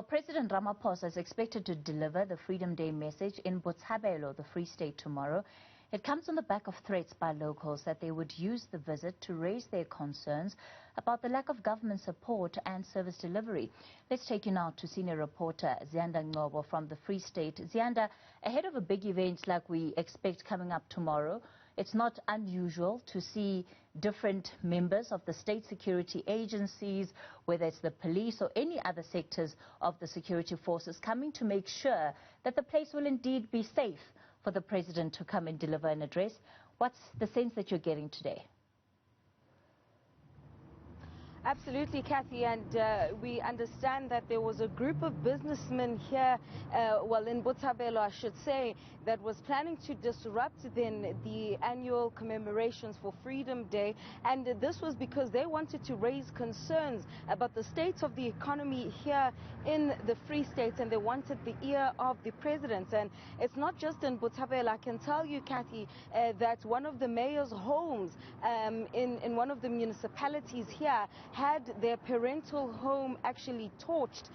President Ramaphosa is expected to deliver the Freedom Day message in Botshabelo, the Free State, tomorrow. It comes on the back of threats by locals that they would use the visit to raise their concerns about the lack of government support and service delivery. Let's take you now to senior reporter Ziyanda Ngobo from the Free State. Ziyanda, ahead of a big event like we expect coming up tomorrow, it's not unusual to see different members of the state security agencies, whether it's the police or any other sectors of the security forces, coming to make sure that the place will indeed be safe for the president to come and deliver an address. What's the sense that you're getting today? Absolutely, Kathy, and we understand that there was a group of businessmen here, in Botshabelo, I should say, that was planning to disrupt then the annual commemorations for Freedom Day, and this was because they wanted to raise concerns about the state of the economy here in the Free State, and they wanted the ear of the president. And it's not just in Botshabelo. I can tell you, Kathy, that one of the mayor's homes in one of the municipalities here had their parental home actually torched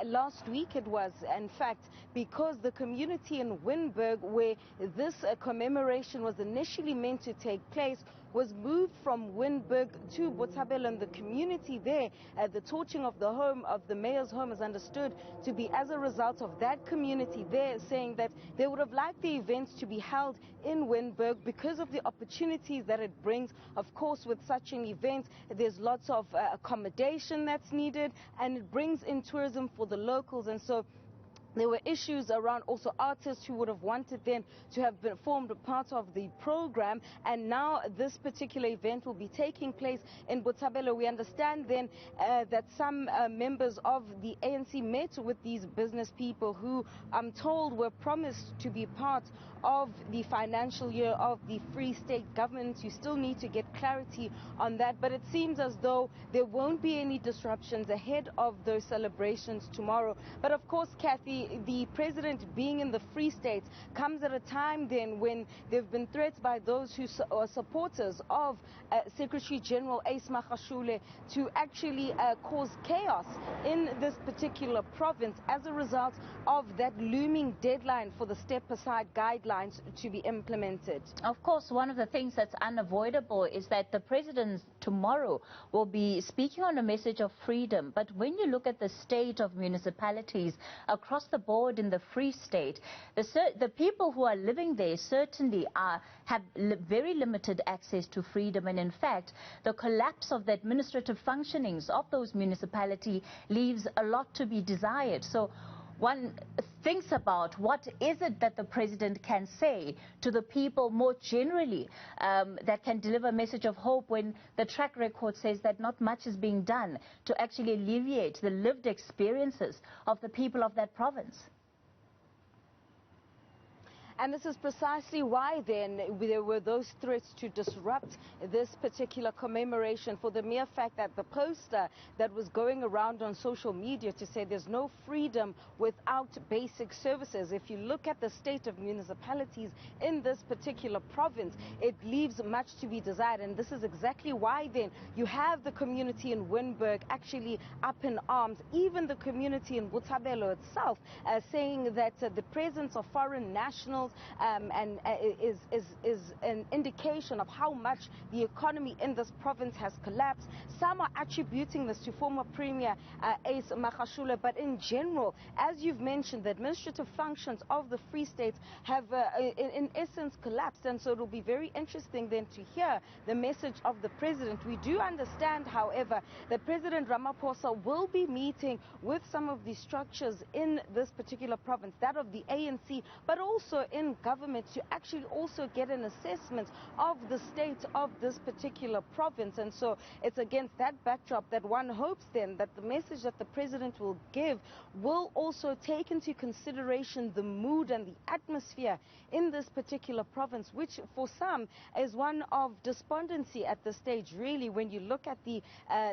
last week. It was, in fact, because the community in Wynberg, where this commemoration was initially meant to take place, was moved from Wynberg to Botshabelo, and the community there, the torching of the home, of the mayor's home, is understood to be as a result of that community there saying that they would have liked the events to be held in Wynberg because of the opportunities that it brings. Of course, with such an event, there's lots of accommodation that's needed, and it brings in tourism for the locals. And so there were issues around also artists who would have wanted then to have formed a part of the program, and now this particular event will be taking place in Botshabelo. We understand then that some members of the ANC met with these business people who I'm told were promised to be part of the financial year of the Free State government. You still need to get clarity on that, but it seems as though there won't be any disruptions ahead of those celebrations tomorrow. But of course, Kathy, the president being in the Free State comes at a time then when there have been threats by those who are supporters of Secretary General Ace Magashule to actually cause chaos in this particular province as a result of that looming deadline for the step-aside guidelines to be implemented. Of course, one of the things that's unavoidable is that the president tomorrow will be speaking on a message of freedom. But when you look at the state of municipalities across the board in the Free State, the people who are living there certainly have very limited access to freedom, and in fact the collapse of the administrative functionings of those municipalities leaves a lot to be desired. So one thinks about what is it that the president can say to the people more generally that can deliver a message of hope when the track record says that not much is being done to actually alleviate the lived experiences of the people of that province. And this is precisely why then there were those threats to disrupt this particular commemoration, for the mere fact that the poster that was going around on social media to say there's no freedom without basic services. If you look at the state of municipalities in this particular province, it leaves much to be desired. And this is exactly why then you have the community in Wynberg actually up in arms, even the community in Botshabelo itself saying that the presence of foreign nationals is an indication of how much the economy in this province has collapsed. Some are attributing this to former Premier Ace Magashule, but in general, as you've mentioned, the administrative functions of the Free State have in essence collapsed, and so it'll be very interesting then to hear the message of the president. We do understand, however, that President Ramaphosa will be meeting with some of the structures in this particular province, that of the ANC, but also in government, to actually also get an assessment of the state of this particular province. And so it's against that backdrop that one hopes then that the message that the president will give will also take into consideration the mood and the atmosphere in this particular province, which for some is one of despondency at this stage, really, when you look at the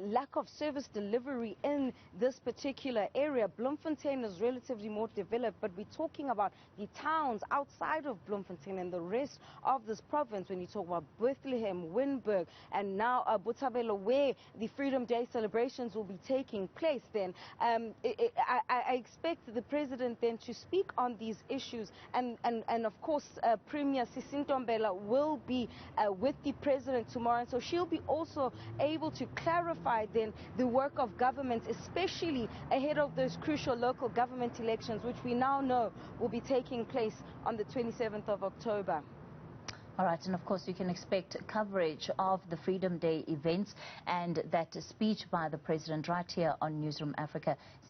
lack of service delivery in this particular area. Bloemfontein is relatively more developed, but we're talking about the towns outside outside of Bloemfontein and the rest of this province, when you talk about Bethlehem, Winburg, and now Botshabelo, where the Freedom Day celebrations will be taking place, then I expect the president then to speak on these issues, and of course Premier Sisintombela will be with the president tomorrow, and so she'll be also able to clarify then the work of government, especially ahead of those crucial local government elections, which we now know will be taking place on the 27th of October. All right, and of course you can expect coverage of the Freedom Day events and that speech by the president right here on Newzroom Afrika.